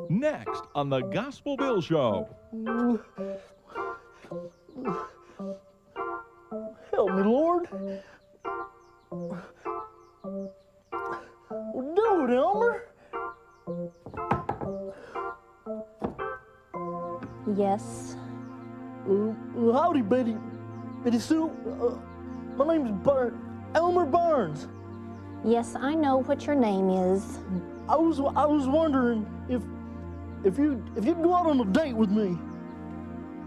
Next on the Gospel Bill Show. Help me, Lord. Do it, Elmer. Yes. Howdy, Betty Sue. My name's Elmer Barnes. Yes, I know what your name is. I was wondering if you'd go out on a date with me.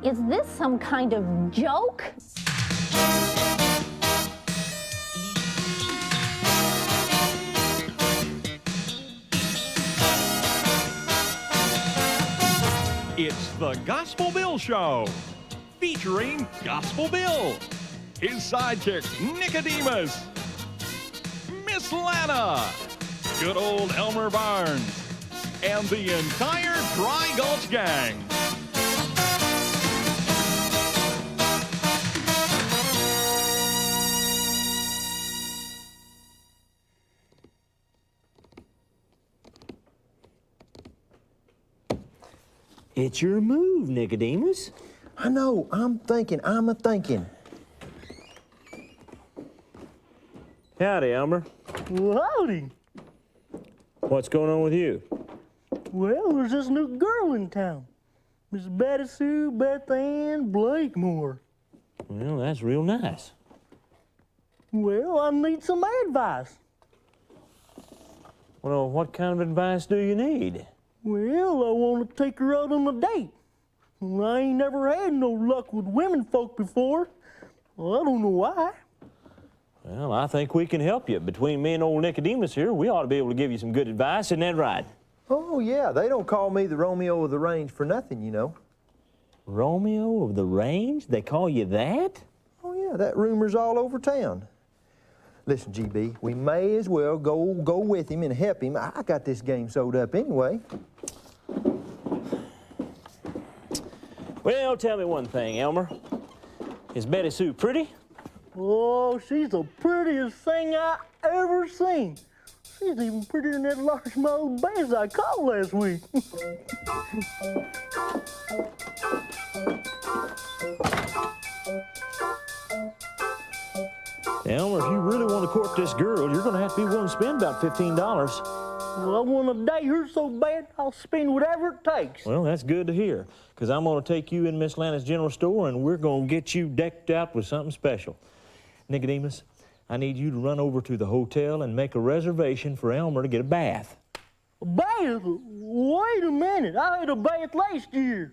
Is this some kind of joke? It's the Gospel Bill Show, featuring Gospel Bill, his sidekick Nicodemus, Miss Lana, good old Elmer Barnes, and the entire Dry Gulch gang. It's your move, Nicodemus. I know, I'm a-thinking. Howdy, Elmer. Howdy. What's going on with you? Well, there's this new girl in town, Miss Sue Beth Ann Blakemore. Well, that's real nice. Well, I need some advice. Well, what kind of advice do you need? Well, I want to take her out on a date. I ain't never had no luck with women folk before. Well, I don't know why. Well, I think we can help you. Between me and old Nicodemus here, we ought to be able to give you some good advice. Isn't that right? Oh, yeah, they don't call me the Romeo of the Range for nothing, you know. Romeo of the Range? They call you that? Oh, yeah, that rumor's all over town. Listen, GB, we may as well go with him and help him. I got this game sewed up anyway. Well, tell me one thing, Elmer. Is Betty Sue pretty? Oh, she's the prettiest thing I ever seen. She's even prettier than that largemouth bass I caught last week. Elmer, if you really want to court this girl, you're going to have to be willing to spend about $15. Well, I want to date her so bad, I'll spend whatever it takes. Well, that's good to hear, because I'm going to take you in Miss Lana's general store, and we're going to get you decked out with something special. Nicodemus, I need you to run over to the hotel and make a reservation for Elmer to get a bath. A bath? Wait a minute, I had a bath last year.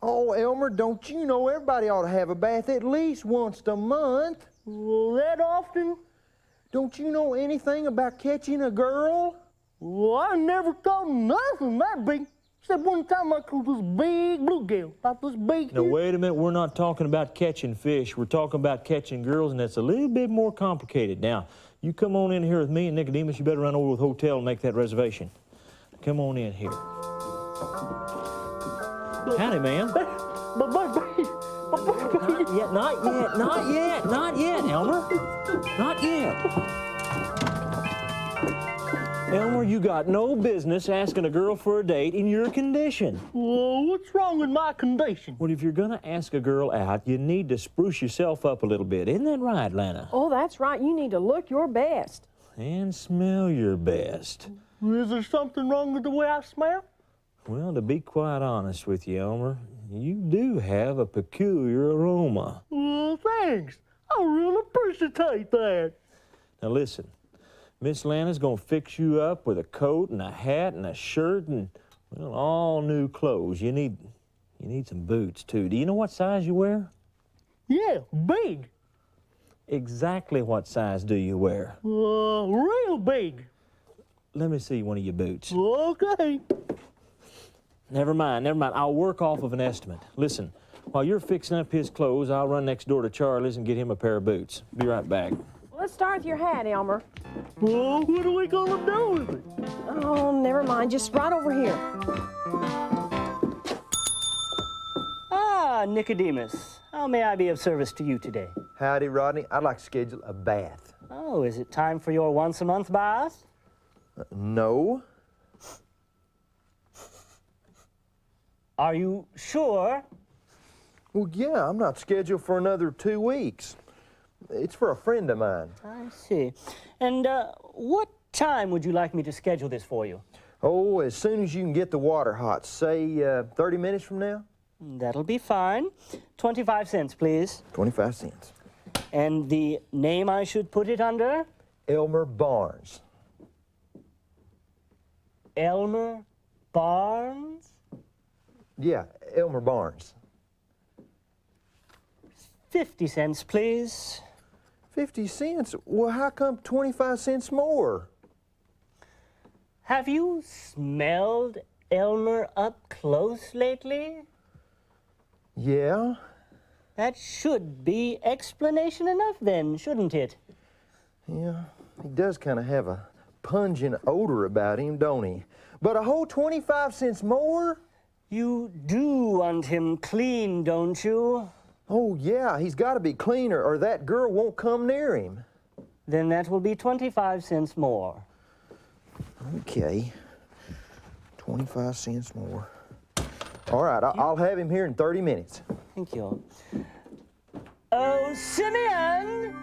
Oh, Elmer, don't you know everybody ought to have a bath at least once a month? Well, that often? Don't you know anything about catching a girl? Well, I never caught nothing that big. Except one time I caught this big bluegill, about this big. Now, wait a minute. We're not talking about catching fish. We're talking about catching girls, and that's a little bit more complicated. Now, you come on in here with me, and Nicodemus, you better run over to the hotel and make that reservation. Come on in here. Howdy, man. Not yet, Elmer. Not yet. Elmer, you got no business asking a girl for a date in your condition. Well, what's wrong with my condition? Well, if you're gonna ask a girl out, you need to spruce yourself up a little bit. Isn't that right, Lana? Oh, that's right. You need to look your best. And smell your best. Is there something wrong with the way I smell? Well, to be quite honest with you, Elmer, you do have a peculiar aroma. Well, thanks. I really appreciate that. Now listen, Miss Lana's gonna fix you up with a coat and a hat and a shirt and, well, all new clothes. You need some boots, too. Do you know what size you wear? Yeah, big. Exactly what size do you wear? Real big. Let me see one of your boots. Okay. Never mind. I'll work off of an estimate. Listen, while you're fixing up his clothes, I'll run next door to Charlie's and get him a pair of boots. Be right back. Let's start with your hat, Elmer. Well, what are we gonna do with it? Oh, never mind. Just right over here. Ah, Nicodemus. How may I be of service to you today? Howdy, Rodney. I'd like to schedule a bath. Oh, is it time for your once-a-month bath? No. Are you sure? Well, yeah, I'm not scheduled for another 2 weeks. It's for a friend of mine. I see. And what time would you like me to schedule this for you? Oh, as soon as you can get the water hot. Say 30 minutes from now? That'll be fine. 25 cents, please. 25 cents. And the name I should put it under? Elmer Barnes. Elmer Barnes? Yeah, Elmer Barnes. 50 cents, please. 50 cents? Well, how come 25 cents more? Have you smelled Elmer up close lately? Yeah. That should be explanation enough then, shouldn't it? Yeah, he does kind of have a pungent odor about him, don't he? But a whole 25 cents more? You do want him clean, don't you? Oh, yeah, he's got to be cleaner or that girl won't come near him. Then that will be 25 cents more. Okay, 25 cents more. All right, I'll have him here in 30 minutes. Thank you. Oh, Simeon!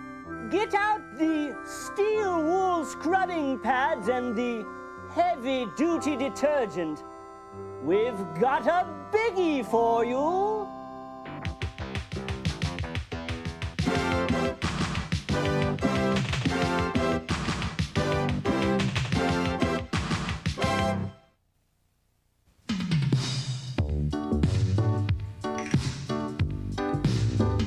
Get out the steel wool scrubbing pads and the heavy-duty detergent. We've got a biggie for you.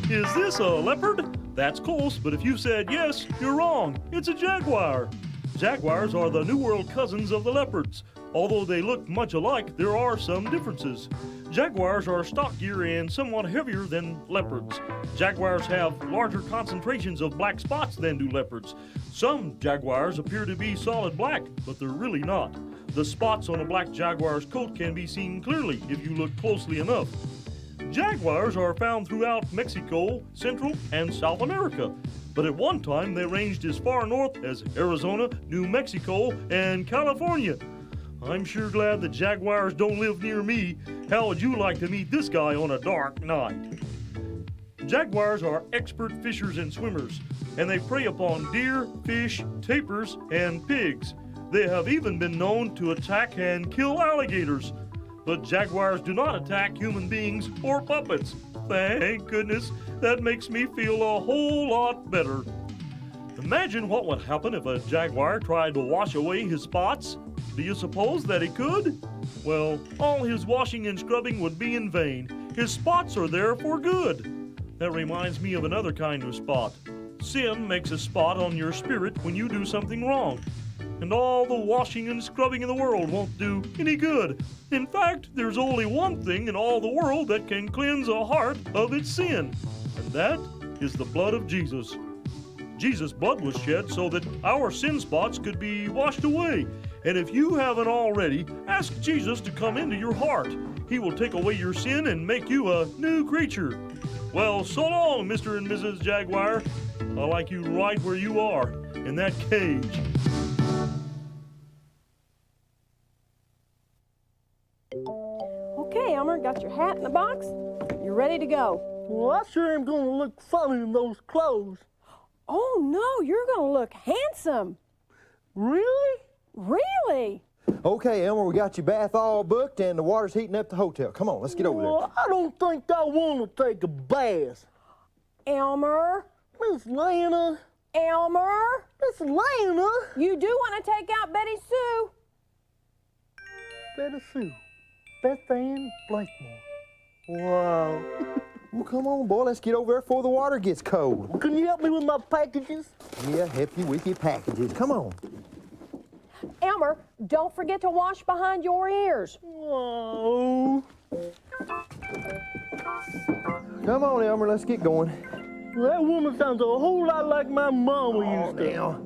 Is this a leopard? That's close, but if you said yes, you're wrong. It's a jaguar. Jaguars are the New World cousins of the leopards. Although they look much alike, there are some differences. Jaguars are stockier and somewhat heavier than leopards. Jaguars have larger concentrations of black spots than do leopards. Some jaguars appear to be solid black, but they're really not. The spots on a black jaguar's coat can be seen clearly if you look closely enough. Jaguars are found throughout Mexico, Central, and South America. But at one time, they ranged as far north as Arizona, New Mexico, and California. I'm sure glad the jaguars don't live near me. How would you like to meet this guy on a dark night? Jaguars are expert fishers and swimmers, and they prey upon deer, fish, tapirs, and pigs. They have even been known to attack and kill alligators. But jaguars do not attack human beings or puppets. Thank goodness. That makes me feel a whole lot better. Imagine what would happen if a jaguar tried to wash away his spots. Do you suppose that he could? Well, all his washing and scrubbing would be in vain. His spots are there for good. That reminds me of another kind of spot. Sin makes a spot on your spirit when you do something wrong. And all the washing and scrubbing in the world won't do any good. In fact, there's only one thing in all the world that can cleanse a heart of its sin, and that is the blood of Jesus. Jesus' blood was shed so that our sin spots could be washed away. And if you haven't already, ask Jesus to come into your heart. He will take away your sin and make you a new creature. Well, so long, Mr. and Mrs. Jaguar. I like you right where you are, in that cage. Okay, Elmer, got your hat in the box? You ready to go? Well, I sure am gonna look funny in those clothes. Oh, no, you're gonna look handsome. Really? Really? Okay, Elmer, we got your bath all booked and the water's heating up the hotel. Come on, let's get over there. Well, I don't think I want to take a bath. Elmer? Miss Lana. Elmer? Miss Lana. You do want to take out Betty Sue? Betty Sue. Beth Ann Blakemore. Wow. Well, come on, boy, let's get over there before the water gets cold. Can you help me with my packages? Yeah, help you with your packages. Come on. Elmer, don't forget to wash behind your ears. Oh. Come on, Elmer, let's get going. That woman sounds a whole lot like my mama used to. Now.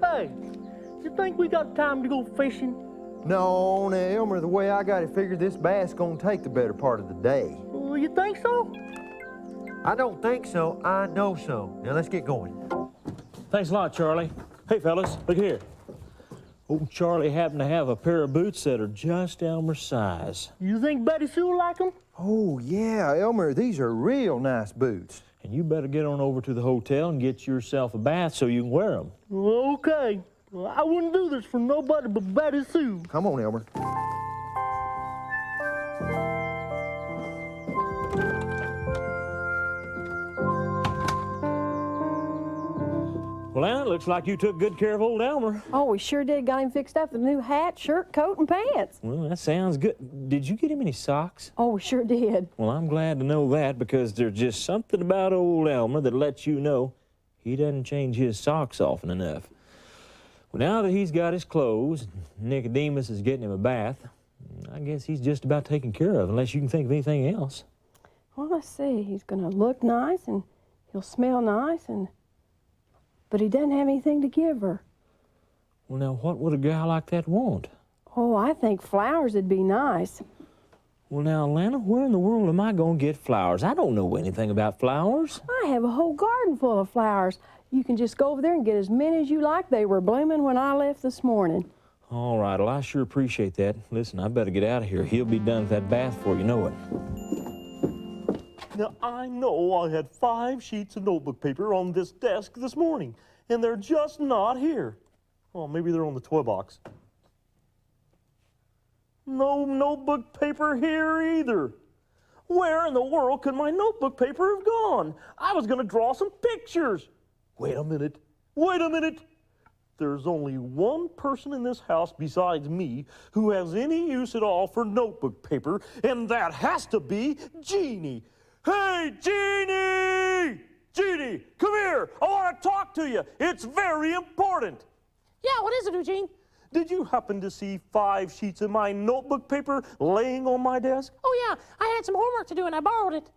Hey, you think we got time to go fishing? No, now, Elmer, the way I got it figured, this bath's gonna take the better part of the day. Well, you think so? I don't think so. I know so. Now, let's get going. Thanks a lot, Charlie. Hey, fellas, look here. Old Charlie happened to have a pair of boots that are just Elmer's size. You think Betty Sue will like them? Oh, yeah, Elmer, these are real nice boots. And you better get on over to the hotel and get yourself a bath so you can wear them. Okay. Well, I wouldn't do this for nobody but Betty Sue. Come on, Elmer. Well, Lana, it looks like you took good care of old Elmer. Oh, we sure did. Got him fixed up with a new hat, shirt, coat, and pants. Well, that sounds good. Did you get him any socks? Oh, we sure did. Well, I'm glad to know that because there's just something about old Elmer that lets you know he doesn't change his socks often enough. Well, now that he's got his clothes, Nicodemus is getting him a bath, I guess he's just about taken care of, unless you can think of anything else. Well, let's see. He's going to look nice, and he'll smell nice, but he doesn't have anything to give her. Well, now, what would a guy like that want? Oh, I think flowers would be nice. Well, now, Lana, where in the world am I going to get flowers? I don't know anything about flowers. I have a whole garden full of flowers. You can just go over there and get as many as you like. They were blooming when I left this morning. All right, well, I sure appreciate that. Listen, I better get out of here. He'll be done with that bath before you know it. Now, I know I had 5 sheets of notebook paper on this desk this morning, and they're just not here. Oh, maybe they're on the toy box. No notebook paper here either. Where in the world could my notebook paper have gone? I was going to draw some pictures. Wait a minute. Wait a minute. There's only one person in this house besides me who has any use at all for notebook paper, and that has to be Jeannie. Hey, Jeannie! Jeannie, come here. I want to talk to you. It's very important. Yeah, what is it, Eugene? Did you happen to see 5 sheets of my notebook paper laying on my desk? Oh, yeah, I had some homework to do and I borrowed it.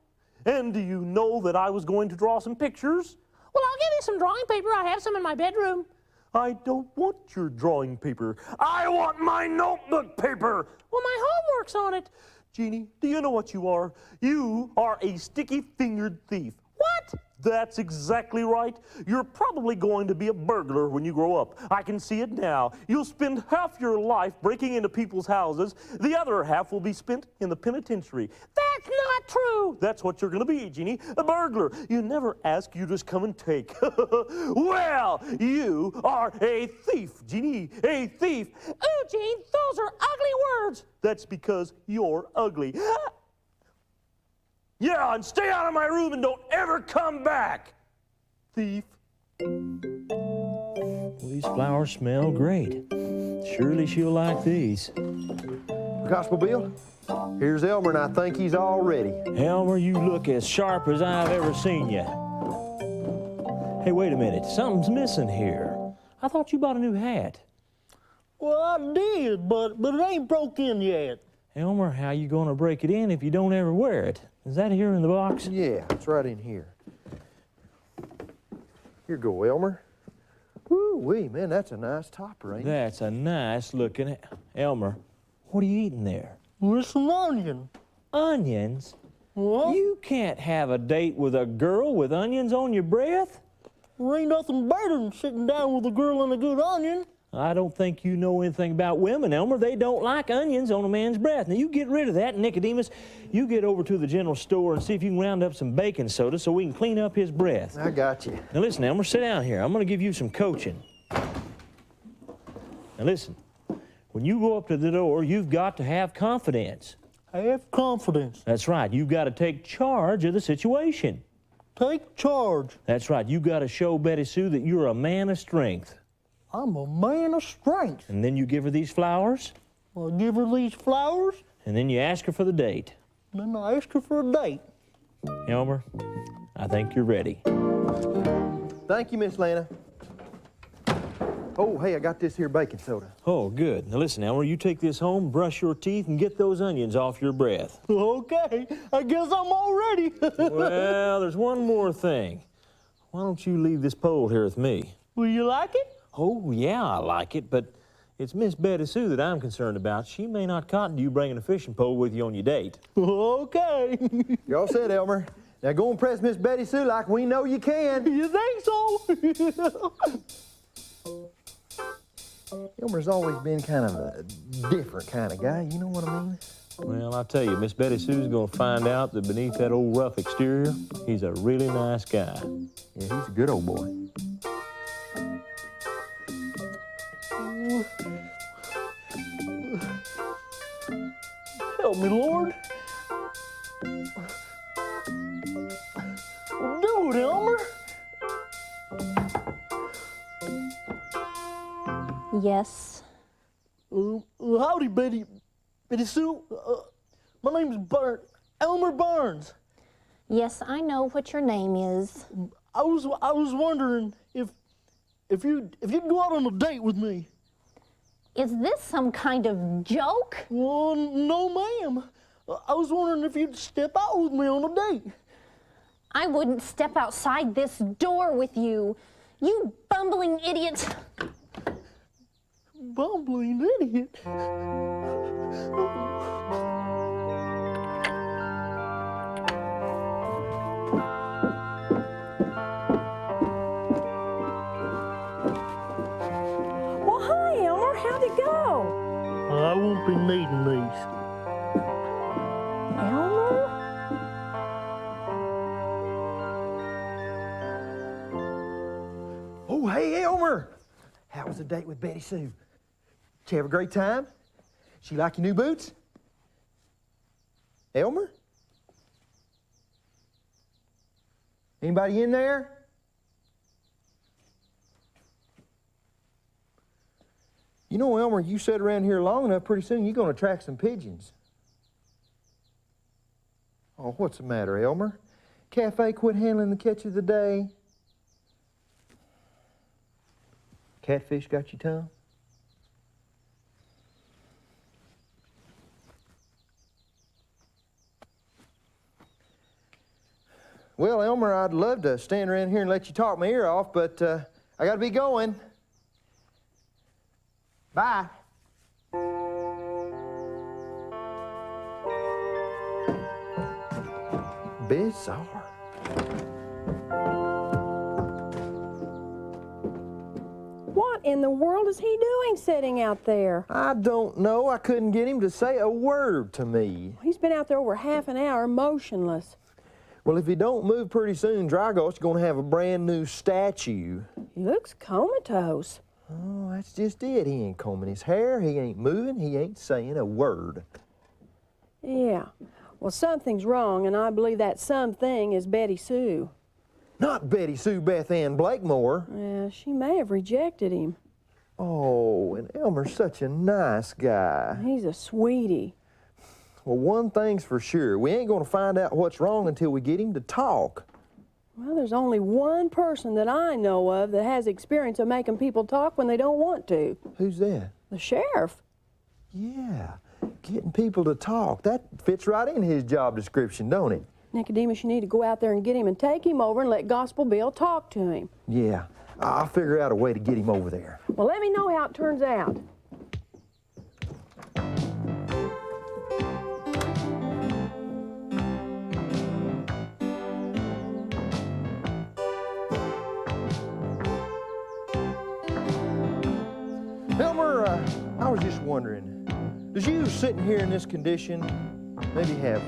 And do you know that I was going to draw some pictures? Well, I'll give you some drawing paper. I have some in my bedroom. I don't want your drawing paper. I want my notebook paper. Well, my homework's on it. Jeannie, do you know what you are? You are a sticky-fingered thief. What? That's exactly right. You're probably going to be a burglar when you grow up. I can see it now. You'll spend half your life breaking into people's houses. The other half will be spent in the penitentiary. That's not true. That's what you're going to be, Jeannie, a burglar. You never ask, you just come and take. Well, you are a thief, Jeannie, a thief. Eugene, those are ugly words. That's because you're ugly. Yeah, and stay out of my room and don't ever come back, thief. Well, these flowers smell great. Surely she'll like these. Gospel Bill, here's Elmer, and I think he's all ready. Elmer, you look as sharp as I've ever seen you. Hey, wait a minute. Something's missing here. I thought you bought a new hat. Well, I did, but it ain't broke in yet. Elmer, how you gonna break it in if you don't ever wear it? Is that here in the box? Yeah, it's right in here. Here you go, Elmer. Woo-wee, man, that's a nice topper, ain't it? That's a nice looking... Elmer, what are you eating there? With some onion. Onions? What? You can't have a date with a girl with onions on your breath. There ain't nothing better than sitting down with a girl and a good onion. I don't think you know anything about women, Elmer. They don't like onions on a man's breath. Now, you get rid of that, Nicodemus. You get over to the general store and see if you can round up some baking soda so we can clean up his breath. I got you. Now, listen, Elmer, sit down here. I'm going to give you some coaching. Now, listen. When you go up to the door, you've got to have confidence. Have confidence. That's right. You've got to take charge of the situation. Take charge. That's right. You've got to show Betty Sue that you're a man of strength. I'm a man of strength. And then you give her these flowers. I'll give her these flowers. And then you ask her for the date. Then I ask her for a date. Elmer, I think you're ready. Thank you, Miss Lana. Oh, hey, I got this here baking soda. Oh, good. Now listen, Elmer, you take this home, brush your teeth, and get those onions off your breath. Okay, I guess I'm all ready. Well, there's one more thing. Why don't you leave this pole here with me? Will you like it? Oh, yeah, I like it, but it's Miss Betty Sue that I'm concerned about. She may not cotton to you bringing a fishing pole with you on your date. Okay. You all said, Elmer. Now go and press Miss Betty Sue like we know you can. You think so? Elmer's always been kind of a different kind of guy, you know what I mean? Well, I'll tell you, Miss Betty Sue's gonna find out that beneath that old rough exterior, he's a really nice guy. Yeah, he's a good old boy. Help me, Lord. Do it, Elmer. Yes. Howdy, Betty Sue. My name's Elmer Barnes. Yes, I know what your name is. I was wondering if you'd go out on a date with me. Is this some kind of joke? Well, no, ma'am. I was wondering if you'd step out with me on a date. I wouldn't step outside this door with you. You bumbling idiot. Bumbling idiot? Well, hi, Elmer. How'd it go? I won't be needing these. Elmer? Oh, hey, Elmer! How was the date with Betty Sue? Did you have a great time? She like your new boots? Elmer? Anybody in there? You know, Elmer, you sit around here long enough, pretty soon you're going to attract some pigeons. Oh, what's the matter, Elmer? Cafe quit handling the catch of the day? Catfish got your tongue? Well, Elmer, I'd love to stand around here and let you talk my ear off, but I gotta be going. Bye. Bizarre. What in the world is he doing sitting out there? I don't know. I couldn't get him to say a word to me. He's been out there over half an hour motionless. Well, if he don't move pretty soon, Dragos going to have a brand new statue. He looks comatose. Oh, that's just it. He ain't combing his hair. He ain't moving. He ain't saying a word. Yeah. Well, something's wrong, and I believe that something is Betty Sue. Not Sue Beth Ann Blakemore. Yeah, she may have rejected him. Oh, and Elmer's such a nice guy. He's a sweetie. Well, one thing's for sure. We ain't going to find out what's wrong until we get him to talk. Well, there's only one person that I know of that has experience of making people talk when they don't want to. Who's that? The sheriff. Yeah, getting people to talk. That fits right in his job description, don't it? Nicodemus, you need to go out there and get him and take him over and let Gospel Bill talk to him. Yeah, I'll figure out a way to get him over there. Well, let me know how it turns out. Elmer, I was just wondering, does you sitting here in this condition maybe have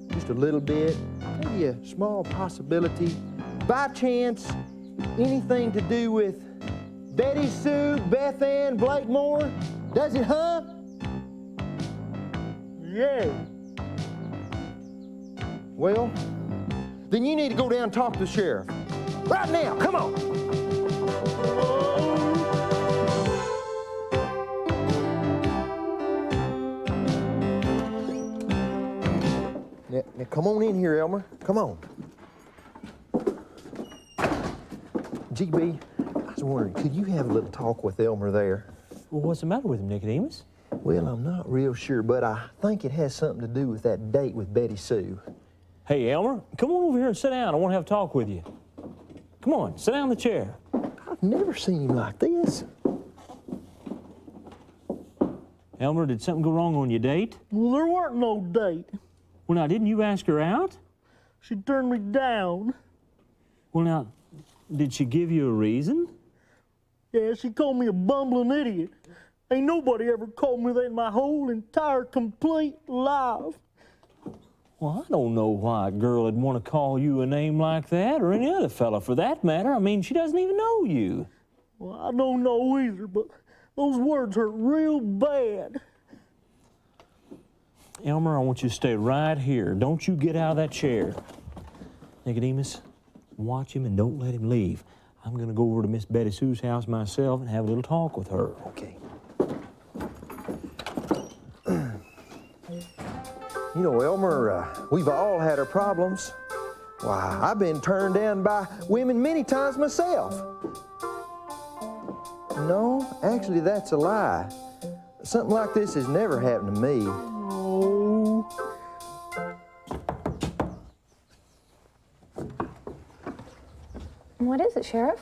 just a little bit, maybe a small possibility, by chance, anything to do with Betty Sue Beth Ann Blakemore? Does it, huh? Yeah. Well, then you need to go down and talk to the sheriff. Right now, come on. Now, come on in here, Elmer. Come on. GB, I was wondering, could you have a little talk with Elmer there? Well, what's the matter with him, Nicodemus? Well, I'm not real sure, but I think it has something to do with that date with Betty Sue. Hey, Elmer, come on over here and sit down. I want to have a talk with you. Come on, sit down in the chair. I've never seen him like this. Elmer, did something go wrong on your date? Well, there weren't no date. Well, now, didn't you ask her out? She turned me down. Well, now, did she give you a reason? Yeah, she called me a bumbling idiot. Ain't nobody ever called me that in my whole entire complete life. Well, I don't know why a girl would want to call you a name like that, or any other fella for that matter. I mean, she doesn't even know you. Well, I don't know either, but those words hurt real bad. Elmer, I want you to stay right here. Don't you get out of that chair. Nicodemus, watch him and don't let him leave. I'm going to go over to Miss Betty Sue's house myself and have a little talk with her. Okay. You know, Elmer, we've all had our problems. Why, I've been turned down by women many times myself. No, actually, that's a lie. Something like this has never happened to me. Oh. What is it, Sheriff?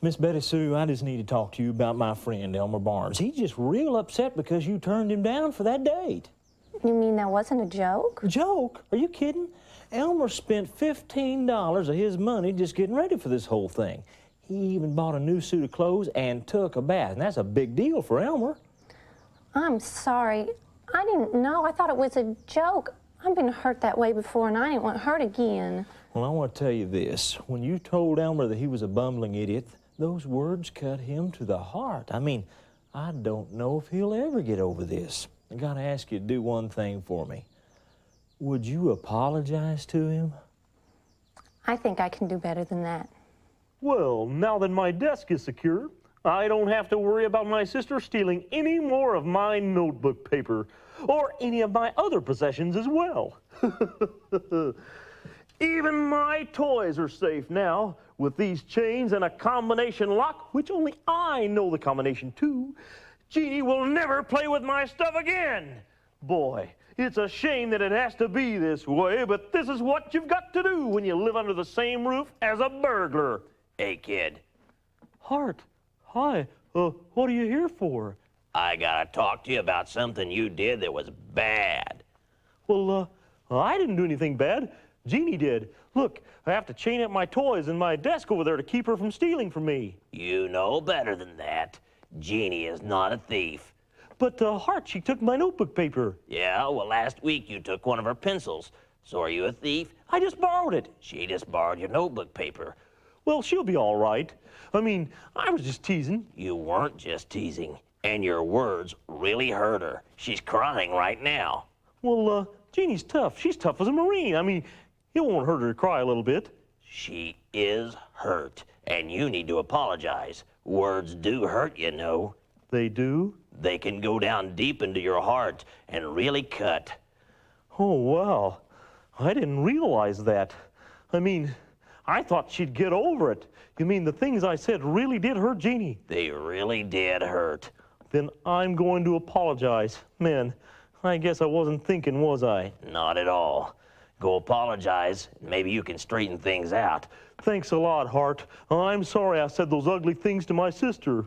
Miss Betty Sue, I just need to talk to you about my friend, Elmer Barnes. He's just real upset because you turned him down for that date. You mean that wasn't a joke? Joke? Are you kidding? Elmer spent $15 of his money just getting ready for this whole thing. He even bought a new suit of clothes and took a bath, and that's a big deal for Elmer. I'm sorry. I didn't know. I thought it was a joke. I've been hurt that way before, and I didn't want hurt again. Well, I want to tell you this. When you told Elmer that he was a bumbling idiot, those words cut him to the heart. I mean, I don't know if he'll ever get over this. I gotta ask you to do one thing for me. Would you apologize to him? I think I can do better than that. Well, now that my desk is secure, I don't have to worry about my sister stealing any more of my notebook paper or any of my other possessions as well. Even my toys are safe now with these chains and a combination lock, which only I know the combination to. Jeannie will never play with my stuff again. Boy, it's a shame that it has to be this way, but this is what you've got to do when you live under the same roof as a burglar. Hey, kid. Hart, hi. What are you here for? I gotta talk to you about something you did that was bad. Well, I didn't do anything bad. Jeannie did. Look, I have to chain up my toys in my desk over there to keep her from stealing from me. You know better than that. Jeannie is not a thief. But, Hart, she took my notebook paper. Yeah, well, last week you took one of her pencils. So are you a thief? I just borrowed it. She just borrowed your notebook paper. Well, she'll be all right. I mean, I was just teasing. You weren't just teasing. And your words really hurt her. She's crying right now. Well, Jeannie's tough. She's tough as a Marine. I mean, it won't hurt her to cry a little bit. She is hurt, and you need to apologize. Words do hurt, you know. They do? They can go down deep into your heart and really cut. Oh, wow. I didn't realize that. I mean, I thought she'd get over it. You mean the things I said really did hurt Jeannie? They really did hurt. Then I'm going to apologize. Man, I guess I wasn't thinking, was I? Not at all. Go apologize. Maybe you can straighten things out. Thanks a lot, Hart. I'm sorry I said those ugly things to my sister.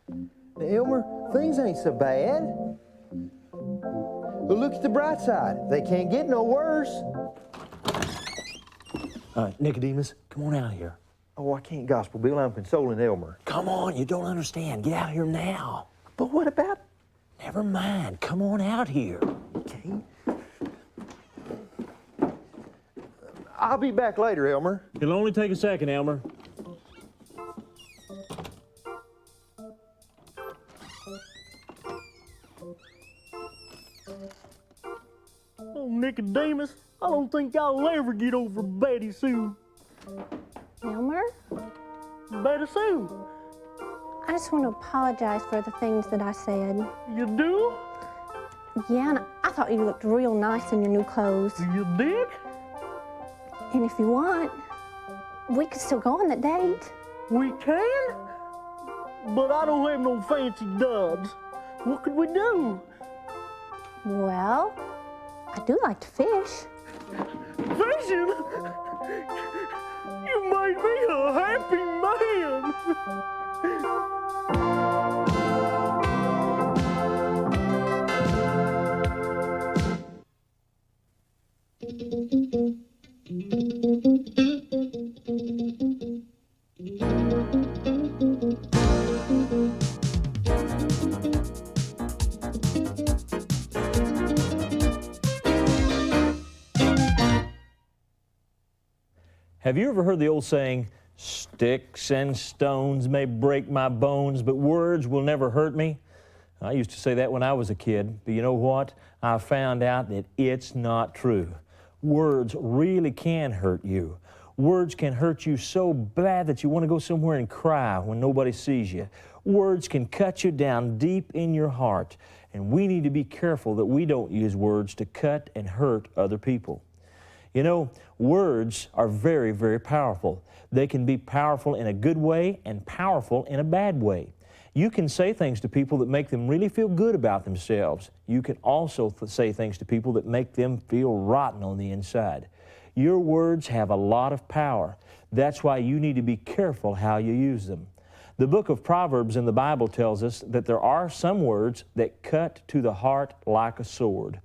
Now, Elmer, things ain't so bad. But look at the bright side. They can't get no worse. Nicodemus, come on out here. Oh, I can't, Gospel Bill. I'm consoling Elmer. Come on, you don't understand. Get out here now. But what about? Never mind. Come on out here. Okay. I'll be back later, Elmer. It'll only take a second, Elmer. Oh, Nicodemus, I don't think I'll ever get over Betty Sue. Elmer? Betty Sue, I just want to apologize for the things that I said. you do? Yeah, and I thought you looked real nice in your new clothes. You did? And if you want, we could still go on that date. We can? But I don't have no fancy duds. What could we do? Well, I do like to fish. Fishing? You made me a happy man. Have you ever heard the old saying, sticks and stones may break my bones, but words will never hurt me? I used to say that when I was a kid, but you know what? I found out that it's not true. Words really can hurt you. Words can hurt you so bad that you want to go somewhere and cry when nobody sees you. Words can cut you down deep in your heart, and we need to be careful that we don't use words to cut and hurt other people. You know, words are very, very powerful. They can be powerful in a good way and powerful in a bad way. You can say things to people that make them really feel good about themselves. You can also say things to people that make them feel rotten on the inside. Your words have a lot of power. That's why you need to be careful how you use them. The book of Proverbs in the Bible tells us that there are some words that cut to the heart like a sword.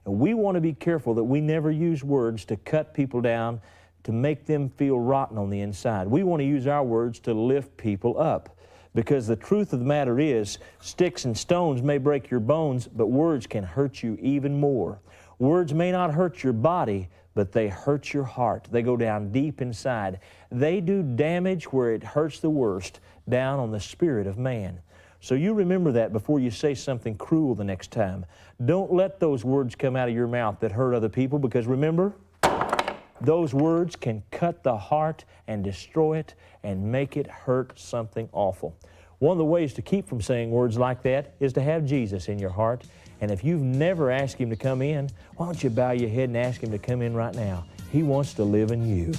And we want to be careful that we never use words to cut people down, to make them feel rotten on the inside. We want to use our words to lift people up. Because the truth of the matter is, sticks and stones may break your bones, but words can hurt you even more. Words may not hurt your body, but they hurt your heart. They go down deep inside. They do damage where it hurts the worst, down on the spirit of man. So you remember that before you say something cruel the next time. Don't let those words come out of your mouth that hurt other people, because remember, those words can cut the heart and destroy it and make it hurt something awful. One of the ways to keep from saying words like that is to have Jesus in your heart. And if you've never asked Him to come in, why don't you bow your head and ask Him to come in right now? He wants to live in you.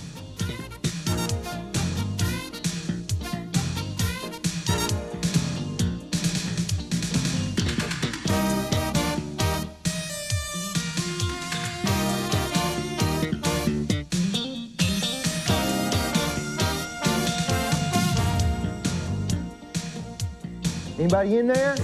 Anybody in there?